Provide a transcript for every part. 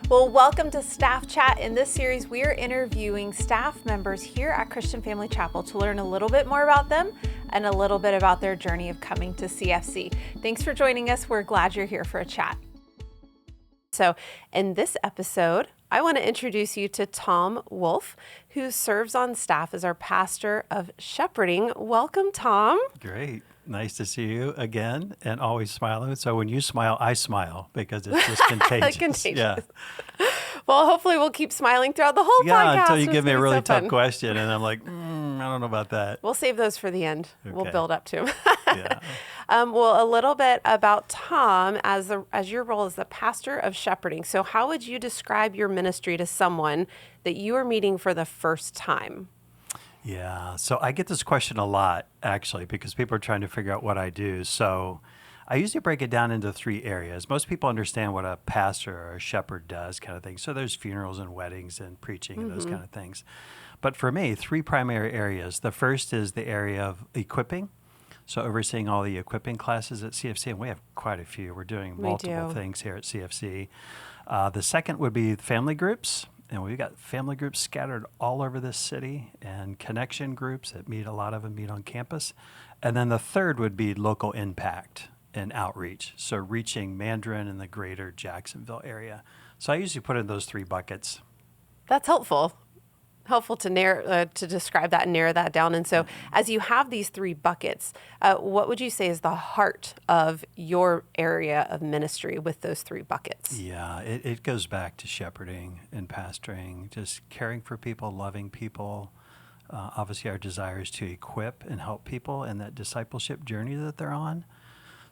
Well, welcome to Staff Chat. In this series, we are interviewing staff members here at Christian Family Chapel to learn a little bit more about them and a little bit about their journey of coming to CFC. Thanks for joining us. We're glad you're here for a chat. So in this episode, I want to introduce you to Tom Wolfe, who serves on staff as our pastor of shepherding. Welcome, Tom. Great. Nice to see you again, and always smiling. So when you smile, I smile because it's just contagious. Contagious. Yeah. Well, hopefully we'll keep smiling throughout the whole podcast. Yeah, until you give me a really tough question, and I'm like, I don't know about that. We'll save those for the end. Okay. We'll build up to them. Yeah. Well, a little bit about Tom as your role as the pastor of shepherding. So how would you describe your ministry to someone that you are meeting for the first time? Yeah, so I get this question a lot, actually, because people are trying to figure out what I do. So I usually break it down into three areas. Most people understand what a pastor or a shepherd does, kind of thing. So there's funerals and weddings and preaching and those kind of things. But for me, three primary areas. The first is the area of equipping. So overseeing all the equipping classes at CFC, and we have quite a few. We're doing multiple things here at CFC. The second would be family groups. And we've got family groups scattered all over this city and connection groups that a lot of them meet on campus. And then the third would be local impact and outreach. So reaching Mandarin and the greater Jacksonville area. So I usually put it in those three buckets. That's helpful. Helpful to describe that and narrow that down. And so as you have these three buckets, what would you say is the heart of your area of ministry with those three buckets? Yeah, it goes back to shepherding and pastoring, just caring for people, loving people. Obviously, our desire is to equip and help people in that discipleship journey that they're on.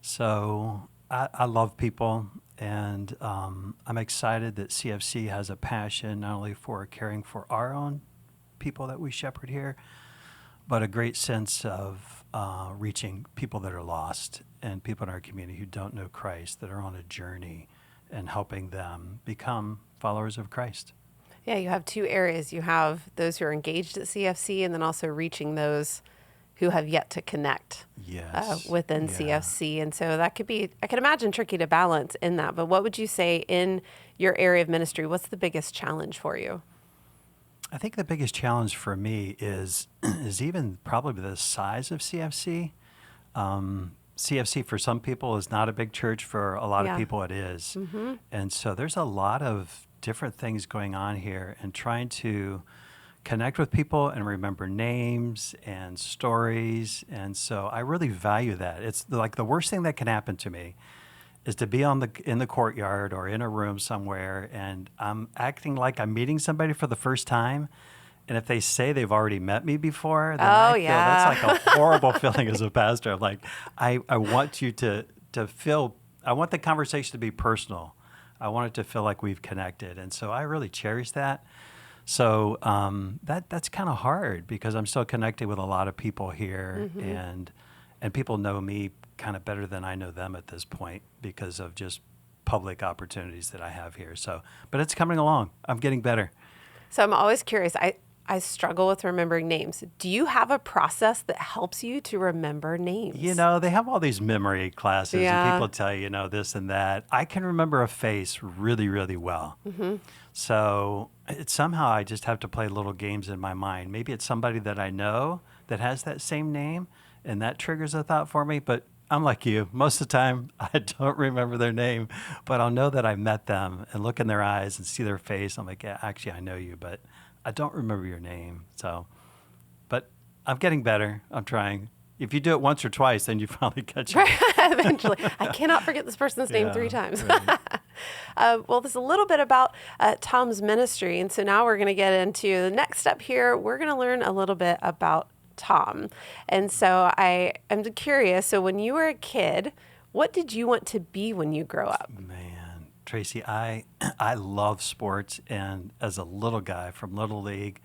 So I love people. And I'm excited that CFC has a passion not only for caring for our own people that we shepherd here, but a great sense of reaching people that are lost and people in our community who don't know Christ, that are on a journey, and helping them become followers of Christ. Yeah, you have two areas. You have those who are engaged at CFC, and then also reaching those who have yet to connect within CFC. And so that could be, I can imagine, tricky to balance in that. But what would you say in your area of ministry, what's the biggest challenge for you? I think the biggest challenge for me is even probably the size of CFC. CFC for some people is not a big church. For a lot of people it is. Mm-hmm. And so there's a lot of different things going on here, and trying to connect with people and remember names and stories. And so I really value that. It's like the worst thing that can happen to me is to be in the courtyard or in a room somewhere, and I'm acting like I'm meeting somebody for the first time. And if they say they've already met me before, then I feel that's like a horrible feeling as a pastor. I'm like, I want you to feel, I want the conversation to be personal. I want it to feel like we've connected. And so I really cherish that. So that's kind of hard because I'm still connected with a lot of people here, and people know me kind of better than I know them at this point because of just public opportunities that I have here. So, but it's coming along. I'm getting better. So I'm always curious. I struggle with remembering names. Do you have a process that helps you to remember names? You know, they have all these memory classes and people tell you, this and that. I can remember a face really, really well. Mm-hmm. So somehow I just have to play little games in my mind. Maybe it's somebody that I know that has that same name, and that triggers a thought for me. But I'm like you. Most of the time, I don't remember their name, but I'll know that I met them and look in their eyes and see their face. I'm like, yeah, actually, I know you, but I don't remember your name. So, but I'm getting better. I'm trying. If you do it once or twice, then you probably catch it. Eventually. I cannot forget this person's name 3 times. Right. Well, there's a little bit about Tom's ministry. And so now we're going to get into the next step here. We're going to learn a little bit about Tom. And so I am curious. So when you were a kid, what did you want to be when you grow up? Man, Tracy, I love sports. And as a little guy from Little League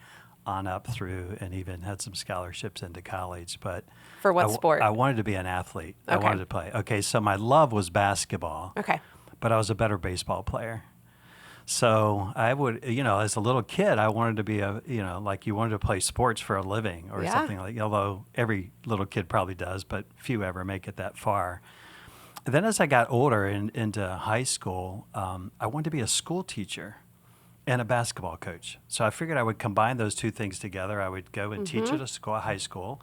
on up through, and even had some scholarships into college. But for what sport? I wanted to be an athlete. Okay. I wanted to play. Okay, so my love was basketball. Okay. But I was a better baseball player. So I would, as a little kid, I wanted to be like you wanted to play sports for a living or something like, although every little kid probably does, but few ever make it that far. then as I got older and into high school, I wanted to be a school teacher and a basketball coach. So I figured I would combine those two things together. I would go and teach at a school, high school,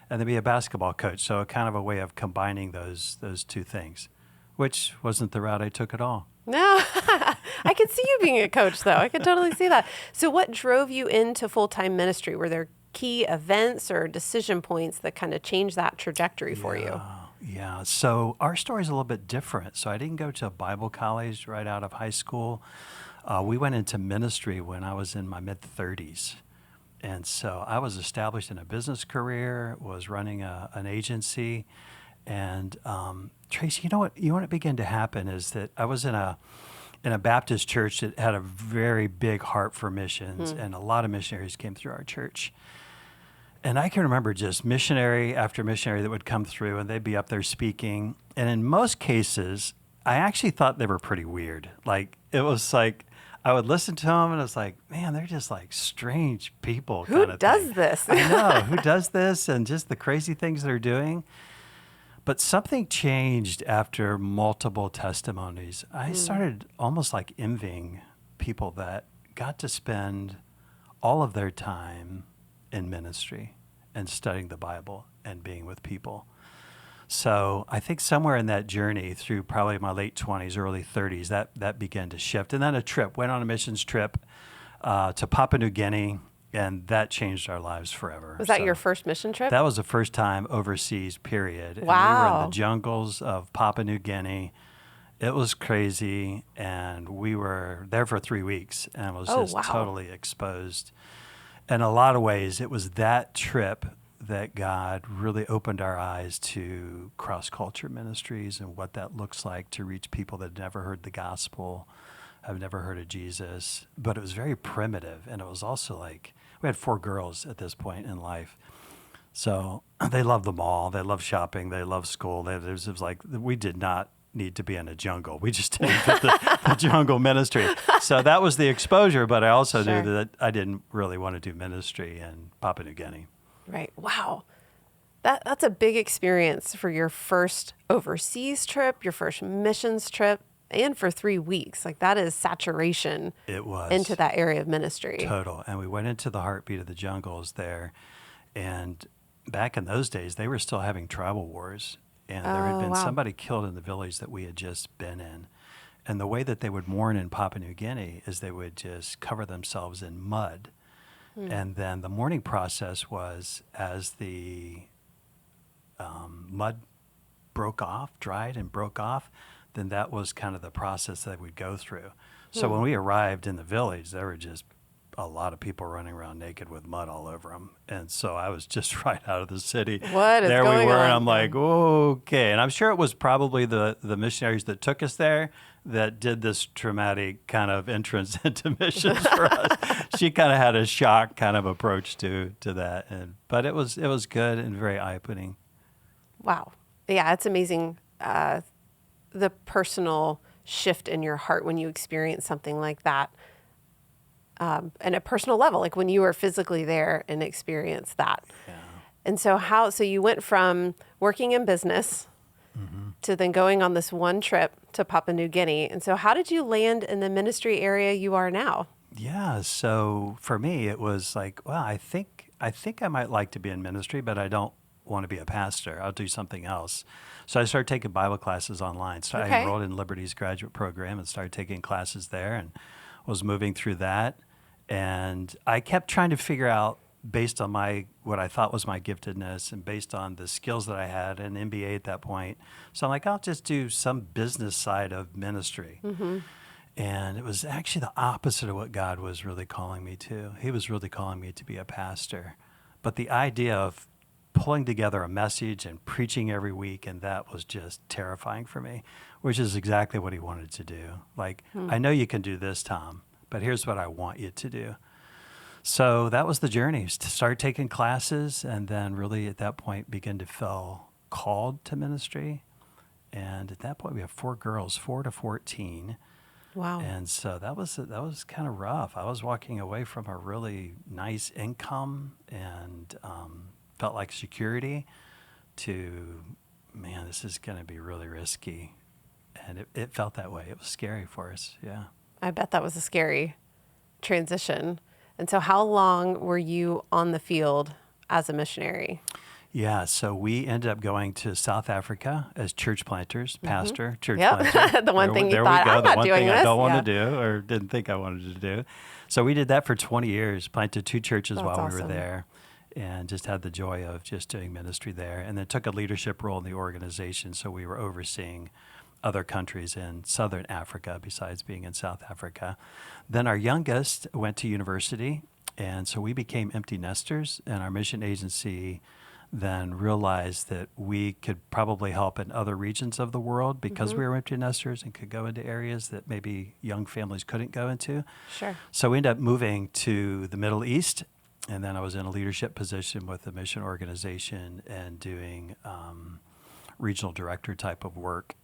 and then be a basketball coach. So kind of a way of combining those two things, which wasn't the route I took at all. No, I could see you being a coach, though. I could totally see that. So what drove you into full-time ministry? Were there key events or decision points that kind of changed that trajectory for you? Yeah. So our story is a little bit different. So I didn't go to Bible college right out of high school. We went into ministry when I was in my mid-30s. And so I was established in a business career, was running an agency. And Tracy, what began to happen is that I was in a Baptist church that had a very big heart for missions, and a lot of missionaries came through our church. And I can remember just missionary after missionary that would come through, and they'd be up there speaking. And in most cases, I actually thought they were pretty weird. Like, it was like, I would listen to them, and it's like, man, they're just like strange people. Who does this? I know, who does this, and just the crazy things they're doing. But something changed after multiple testimonies. I started almost like envying people that got to spend all of their time in ministry and studying the Bible and being with people. So I think somewhere in that journey through probably my late 20s, early 30s, that began to shift. And then went on a missions trip to Papua New Guinea, and that changed our lives forever. Was that your first mission trip? That was the first time overseas, period. And wow. we were in the jungles of Papua New Guinea. It was crazy, and we were there for 3 weeks, and was just totally exposed. In a lot of ways, it was that trip that God really opened our eyes to cross-culture ministries and what that looks like to reach people that had never heard the gospel, have never heard of Jesus. But it was very primitive, and it was also like, we had 4 girls at this point in life. So they loved the mall, they loved shopping, they loved school. It was like, we did not need to be in a jungle. We just didn't fit the jungle ministry. So that was the exposure, but I also knew that I didn't really want to do ministry in Papua New Guinea. Right. Wow. That's a big experience for your first overseas trip, your first missions trip, and for 3 weeks. Like, that is saturation. It was. Into that area of ministry. Total. And we went into the heartbeat of the jungles there. And back in those days, they were still having tribal wars. And there had been somebody killed in the village that we had just been in. And the way that they would mourn in Papua New Guinea is they would just cover themselves in mud. And then the mourning process was, as the mud dried and broke off, then that was kind of the process that we'd go through. So when we arrived in the village, there were just a lot of people running around naked with mud all over them. And so I was just right out of the city. What is there going we were, on? and I'm like, okay. And I'm sure it was probably the missionaries that took us there that did this traumatic kind of entrance into missions for us. She kind of had a shock kind of approach to that. But it was good and very eye-opening. Wow. Yeah, it's amazing the personal shift in your heart when you experience something like that. And a personal level, like when you were physically there and experienced that. Yeah. And so you went from working in business to then going on this one trip to Papua New Guinea. And so how did you land in the ministry area you are now? Yeah, so for me, it was like, well, I think I might like to be in ministry, but I don't want to be a pastor. I'll do something else. So I started taking Bible classes online. So I enrolled in Liberty's graduate program and started taking classes there and was moving through that. And I kept trying to figure out, based on what I thought was my giftedness and based on the skills that I had, an MBA at that point. So I'm like, I'll just do some business side of ministry. And it was actually the opposite of what God was really calling me to. He was really calling me to be a pastor. But the idea of pulling together a message and preaching every week, and that was just terrifying for me, which is exactly what he wanted to do. Like, I know you can do this, Tom, but here's what I want you to do. So that was the journey, to start taking classes, and then really at that point begin to feel called to ministry. And at that point, we have 4 girls, 4 to 14. Wow. And so that was kind of rough. I was walking away from a really nice income and felt like security to man, this is going to be really risky. And it felt that way. It was scary for us. Yeah. I bet that was a scary transition. And so how long were you on the field as a missionary? Yeah, so we ended up going to South Africa as church planters, pastor, church Yep. planter. The one thing you there thought, we go. I'm The not one doing thing I this. don't want Yeah. to do or didn't think I wanted to do. So we did that for 20 years, planted 2 churches That's while we awesome. were there, and just had the joy of just doing ministry there. And then took a leadership role in the organization, so we were overseeing other countries in Southern Africa besides being in South Africa. Then our youngest went to university, and so we became empty nesters, and our mission agency then realized that we could probably help in other regions of the world because we were empty nesters and could go into areas that maybe young families couldn't go into. Sure. So we ended up moving to the Middle East, and then I was in a leadership position with the mission organization and doing regional director type of work,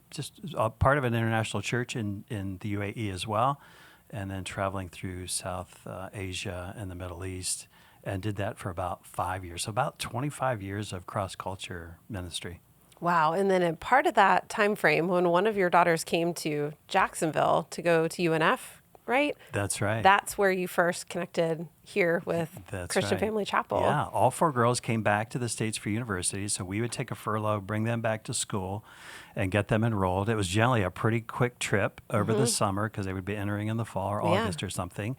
just a part of an international church in the UAE as well, and then traveling through South Asia and the Middle East, and did that for about 5 years. So about 25 years of cross-culture ministry. Wow. And then a part of that time frame, when one of your daughters came to Jacksonville to go to UNF, right? That's right. That's where you first connected here with That's Christian right. Family Chapel. Yeah, all 4 girls came back to the States for university, so we would take a furlough, bring them back to school, and get them enrolled. It was generally a pretty quick trip over the summer because they would be entering in the fall or August or something.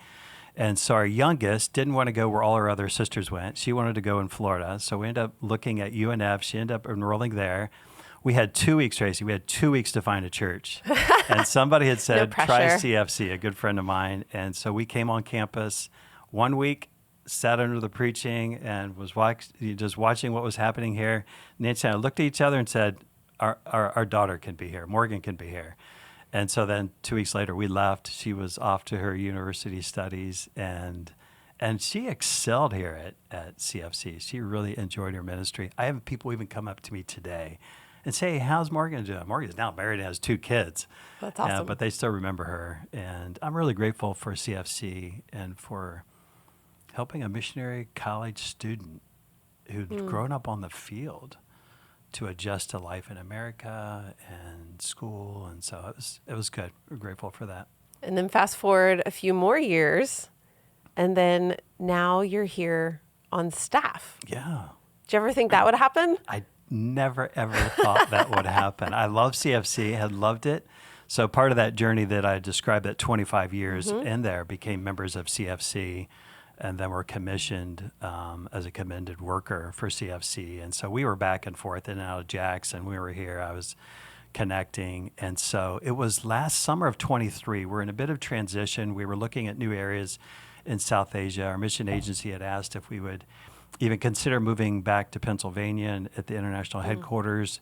And so our youngest didn't want to go where all her other sisters went. She wanted to go in Florida. So we ended up looking at UNF. She ended up enrolling there. We had 2 weeks, Tracy. We had 2 weeks to find a church. And somebody had said, No try pressure. CFC, a good friend of mine. And so we came on campus 1 week, sat under the preaching, and was just watching what was happening here. Nancy and I looked at each other and said, our daughter can be here. Morgan can be here. And so then 2 weeks later, we left. She was off to her university studies, and she excelled here at CFC. She really enjoyed her ministry. I have people even come up to me today and say, hey, how's Morgan doing? Morgan's now married and has 2 kids. That's awesome. But they still remember her. And I'm really grateful for CFC and for helping a missionary college student who'd grown up on the field to adjust to life in America and school. And so it was good. We're grateful for that. And then fast forward a few more years, and then now you're here on staff. Yeah. Did you ever think that would happen? I never, ever thought that would happen. I love CFC, had loved it. So part of that journey that I described, that 25 years in there, became members of CFC, and then were commissioned as a commended worker for CFC. And so we were back and forth in and out of Jackson. We were here. I was connecting. And so it was last summer of 23. We're in a bit of transition. We were looking at new areas in South Asia. Our mission agency had asked if we would even consider moving back to Pennsylvania and at the international headquarters.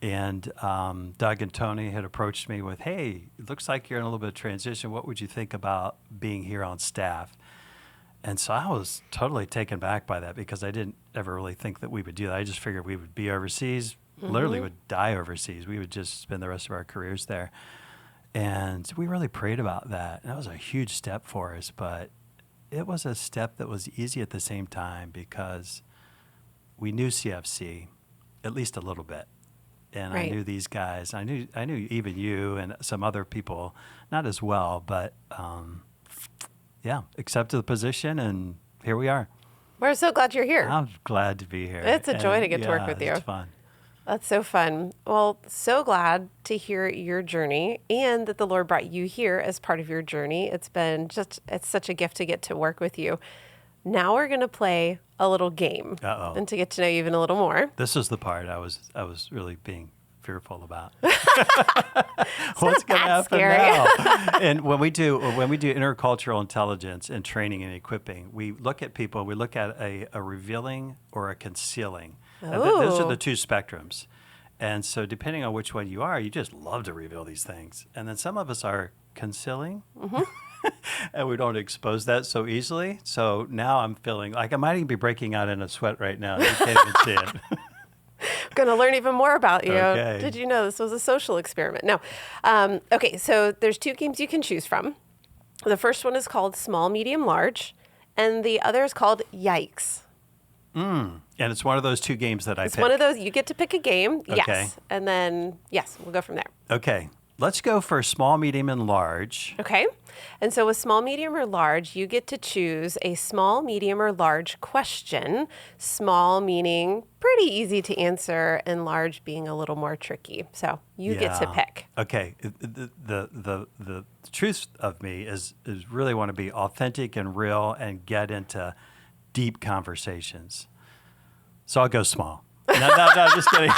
And Doug and Tony had approached me with, hey, it looks like you're in a little bit of transition. What would you think about being here on staff? And so I was totally taken back by that because I didn't ever really think that we would do that. I just figured we would be overseas, literally would die overseas. We would just spend the rest of our careers there. And we really prayed about that. And that was a huge step for us, but it was a step that was easy at the same time because we knew CFC at least a little bit. And Right. I knew these guys. I knew even you and some other people, not as well, but yeah, accepted the position, and here we are. We're so glad you're here. I'm glad to be here. It's a joy to get to work Yeah, with you. It's fun. That's so fun. Well, so glad to hear your journey and that the Lord brought you here as part of your journey. It's such a gift to get to work with you. Now we're going to play a little game Uh-oh. and to get to know you even a little more. This is the part I was really being fearful about. What's going to happen scary. now? And when we do intercultural intelligence and training and equipping, we look at people. We look at a revealing or a concealing. And those are Ooh. the 2 spectrums. And so depending on which one you are, you just love to reveal these things. And then some of us are concealing. And we don't expose that so easily. So now I'm feeling like I might even be breaking out in a sweat right now. You can't even see it. Going to learn even more about you. Okay. Did you know this was a social experiment? No. Okay, so there's 2 games you can choose from. The first one is called Small, Medium, Large, and the other is called Yikes. And it's one of those two games that I It's pick. one of those, you get to pick a game. Okay. Yes. And then, yes, we'll go from there. Okay. Let's go for small, medium, and large. Okay. And so with small, medium, or large, you get to choose a small, medium, or large question. Small meaning pretty easy to answer, and large being a little more tricky. So you get to pick. Okay. The truth of me is really want to be authentic and real and get into deep conversations. So I'll go small. No, just kidding.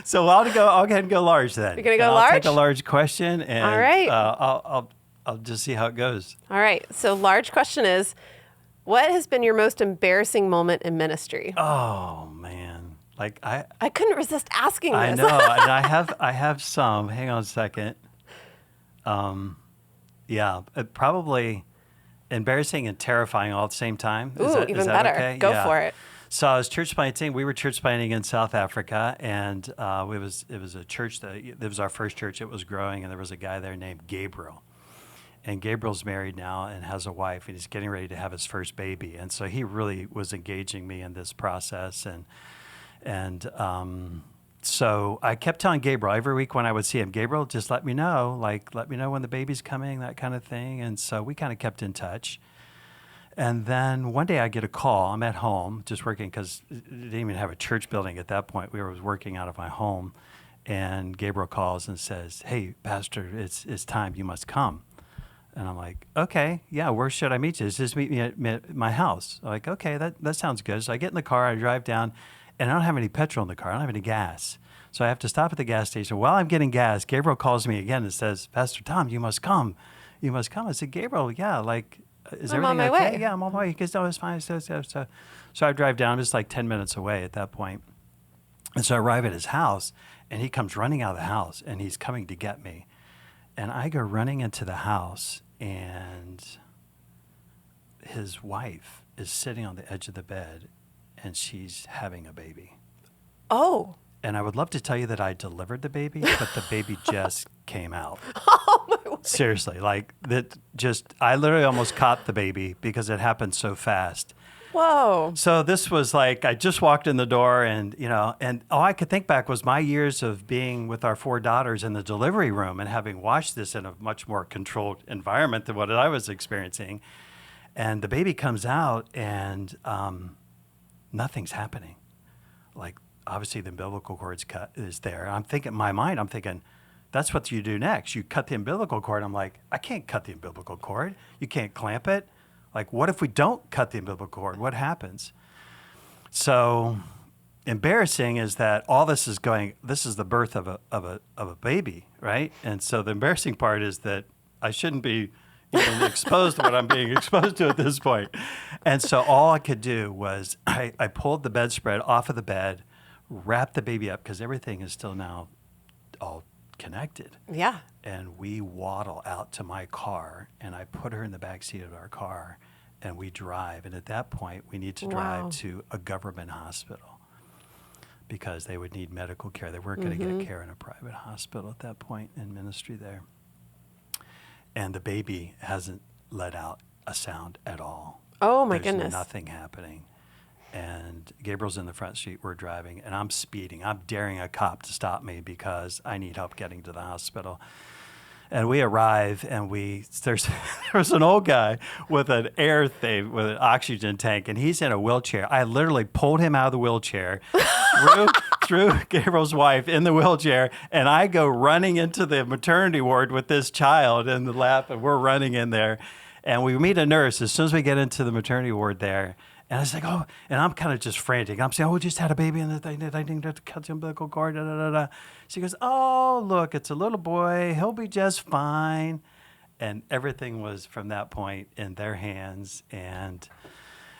So I'll go ahead and go large then. You're gonna go I'll large? take a large question, and All right. I'll just see how it goes. All right. So large question is, what has been your most embarrassing moment in ministry? Oh man, like I couldn't resist asking this. I know, and I have some. Hang on a second. Yeah, probably embarrassing and terrifying all at the same time. Ooh, even better. Okay? Go for it. So I was church planting. We were church planting in South Africa, and it was a church it was our first church. It was growing, and there was a guy there named Gabriel. And Gabriel's married now and has a wife, and he's getting ready to have his first baby. And so he really was engaging me in this process, and so I kept telling Gabriel every week when I would see him, Gabriel, just let me know when the baby's coming, that kind of thing. And so we kind of kept in touch. And then one day I get a call. I'm at home just working because I didn't even have a church building at that point. We were working out of my home. And Gabriel calls and says, hey, Pastor, it's time. You must come. And I'm like, okay, yeah, where should I meet you? Just meet me at my house. I'm like, okay, that sounds good. So I get in the car, I drive down, and I don't have any petrol in the car. I don't have any gas. So I have to stop at the gas station. While I'm getting gas, Gabriel calls me again and says, Pastor Tom, you must come. You must come. I said, Gabriel, yeah, like, is I'm everything on my okay? way. Yeah, I'm on my way. He goes, no, it's fine. So I drive down. I'm just like 10 minutes away at that point. And so I arrive at his house, and he comes running out of the house, and he's coming to get me. And I go running into the house, and his wife is sitting on the edge of the bed, and she's having a baby. Oh. And I would love to tell you that I delivered the baby, but the baby just came out. Oh, my word. Seriously, like that I literally almost caught the baby because it happened so fast. Whoa. So this was like, I just walked in the door and all I could think back was my years of being with our 4 daughters in the delivery room and having watched this in a much more controlled environment than what I was experiencing. And the baby comes out and nothing's happening. Like, obviously the umbilical cord is there. I'm thinking, in my mind, that's what you do next. You cut the umbilical cord. I'm like, I can't cut the umbilical cord. You can't clamp it. Like, what if we don't cut the umbilical cord? What happens? So embarrassing is that all this is the birth of a baby, right? And so the embarrassing part is that I shouldn't be even exposed to what I'm being exposed to at this point. And so all I could do was I pulled the bedspread off of the bed, wrapped the baby up because everything is still now all connected. Yeah. And we waddle out to my car, and I put her in the back seat of our car, and we drive. And at that point, we need to drive to a government hospital because they would need medical care. They weren't going to get care in a private hospital at that point in ministry there. And the baby hasn't let out a sound at all. Oh, my There's goodness. nothing happening. And Gabriel's in the front seat. We're driving, and I'm speeding. I'm daring a cop to stop me because I need help getting to the hospital. And we arrive, and there's an old guy with an with an oxygen tank, and he's in a wheelchair. I literally pulled him out of the wheelchair, threw Gabriel's wife in the wheelchair, and I go running into the maternity ward with this child in the lap, and we're running in there. And we meet a nurse as soon as we get into the maternity ward there. And I was like, oh, and I'm kind of just frantic. I'm saying, we just had a baby and I didn't have to cut the umbilical cord. Da, da, da, da. She goes, oh, look, it's a little boy. He'll be just fine. And everything was from that point in their hands. And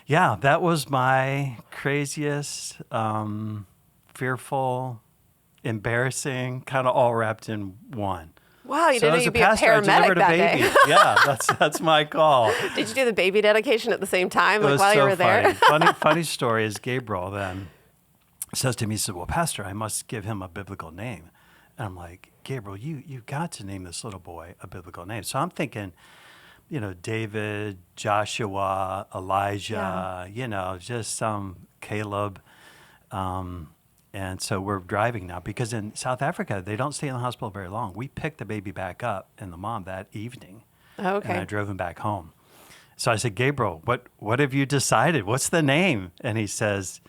yeah, that was my craziest, fearful, embarrassing, kind of all wrapped in one. Wow, you So didn't as need a to be a pastor, I paramedic delivered a that baby. day. Yeah, that's my call. Did you do the baby dedication at the same time, It like was while so you were there? funny story is Gabriel then says to me, he said, well, Pastor, I must give him a biblical name. And I'm like, Gabriel, you got to name this little boy a biblical name. So I'm thinking, David, Joshua, Elijah, just some Caleb. And so we're driving now because in South Africa, they don't stay in the hospital very long. We picked the baby back up and the mom that evening. Oh, okay. And I drove him back home. So I said, Gabriel, what have you decided? What's the name? And he says,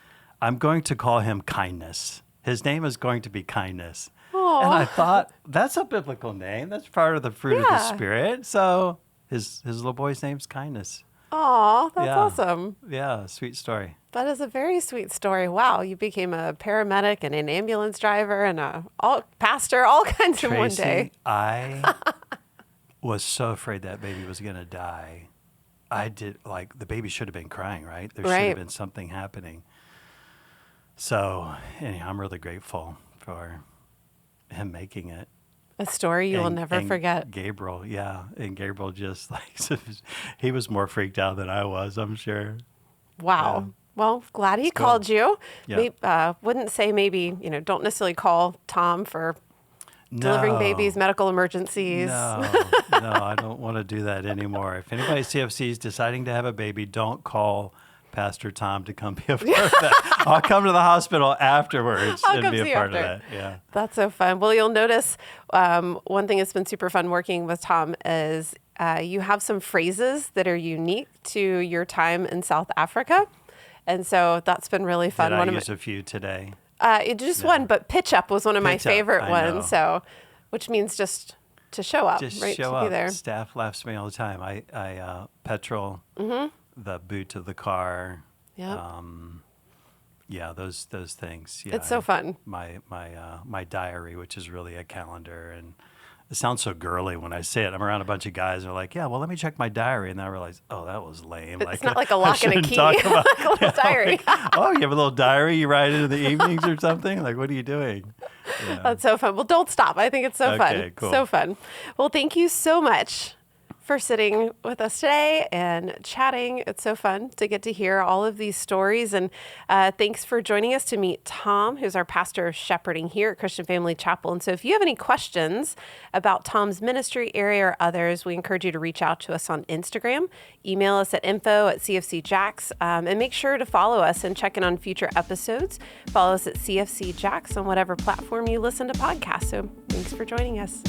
I'm going to call him Kindness. His name is going to be Kindness. Aww. And I thought, that's a biblical name. That's part of the fruit of the Spirit. So his little boy's name's Kindness. Oh, that's awesome. Yeah, sweet story. That is a very sweet story. Wow, you became a paramedic and an ambulance driver and a pastor, all kinds in one day. I was so afraid that baby was going to die. The baby should have been crying, right? There should have been something happening. So, anyhow, I'm really grateful for him making it. A story you will never forget. Gabriel, and Gabriel just he was more freaked out than I was, I'm sure. Wow. Well, glad he called you. Yeah. Wouldn't say maybe, don't necessarily call Tom for delivering babies, medical emergencies. No, I don't want to do that anymore. If anybody at CFC is deciding to have a baby, don't call Pastor Tom to come be a part of that. I'll come to the hospital afterwards and be a part of that. Yeah. That's so fun. Well, you'll notice one thing that's been super fun working with Tom is you have some phrases that are unique to your time in South Africa. And so that's been really fun. Did I use a few today? Just one, but pitch up was one of my favorite ones. So, which means just to show up, just right? Show to up. Be there. Staff laughs at me all the time. I petrol, the boot of the car. Yep. Those things. Yeah, it's so fun. My diary, which is really a calendar, and it sounds so girly when I say it. I'm around a bunch of guys and they're like, well, let me check my diary. And then I realize, that was lame. It's not like a lock and a key. Like a little diary. You have a little diary you write in the evenings or something? Like, what are you doing? Yeah. That's so fun. Well, don't stop. I think it's so fun. Cool. So fun. Well, thank you so much for sitting with us today and chatting. It's so fun to get to hear all of these stories. And thanks for joining us to meet Tom, who's our pastor of shepherding here at Christian Family Chapel. And so if you have any questions about Tom's ministry area or others, we encourage you to reach out to us on Instagram. Email us at info@CFCJax. And make sure to follow us and check in on future episodes. Follow us at CFC Jax on whatever platform you listen to podcasts. So thanks for joining us.